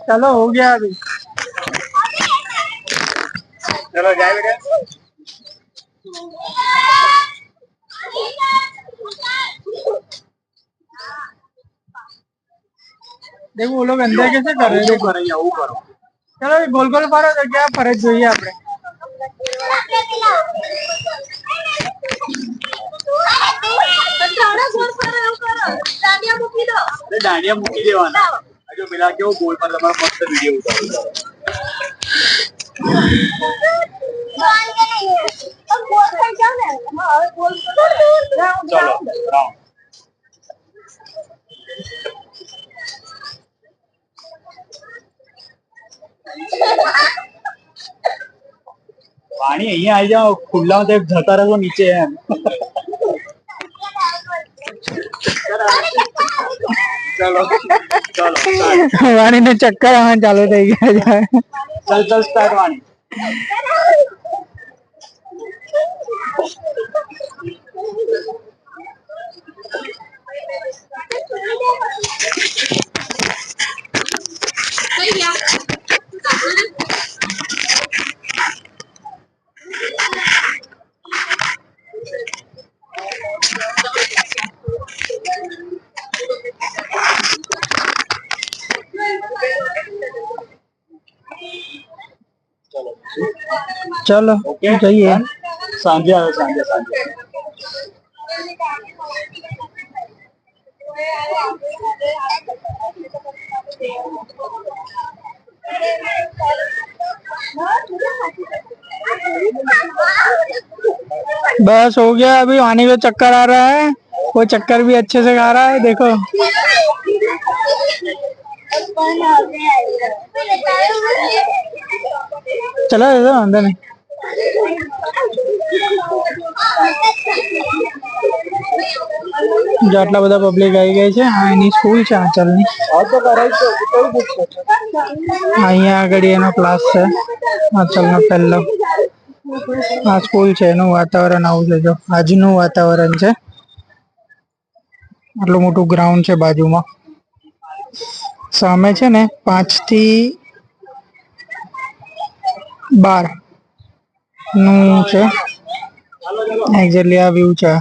चलो हो गया अभी। चलो जाए बेटा। देखो वो लोग अंदर कैसे कर रहे हैं। देखो चलो गोल गोल मारो तो क्या फरक જોઈએ આપણે। દાંડિયા મૂકી દેવાના જો પેલા કેવો ગોલ પર તમારો મસ્ત વિડિયો ઉતારો। चलो पानी अहीं आई जाओ खुला जता रहो नीचे है। चलो चलो वाणी ने चक्कर आना चालू થઈ ગયા। चल चल स्टार्ट वाणी। चलो जाइए सांझे आओ सांझे सांझे। बस हो गया अभी वानी को चक्कर आ रहा है वो चक्कर भी अच्छे से खा रहा है देखो। चलो अंदर नहीं जो आटला बधा पब्लिक आई गई है। हाँ एनी स्कूल है आंचलनी। अहीं आगळ एनो क्लास है आंचलनो पहेलो आ स्कूल है। एनु वातावरण आवुं छे जो આજનું वातावरण है। આટલું મોટું ગ્રાઉન્ડ છે બાજુમાં સામે છે ને 5 થી 12 નું છે એક્ઝેક્ટલી આ વ્યૂ છે।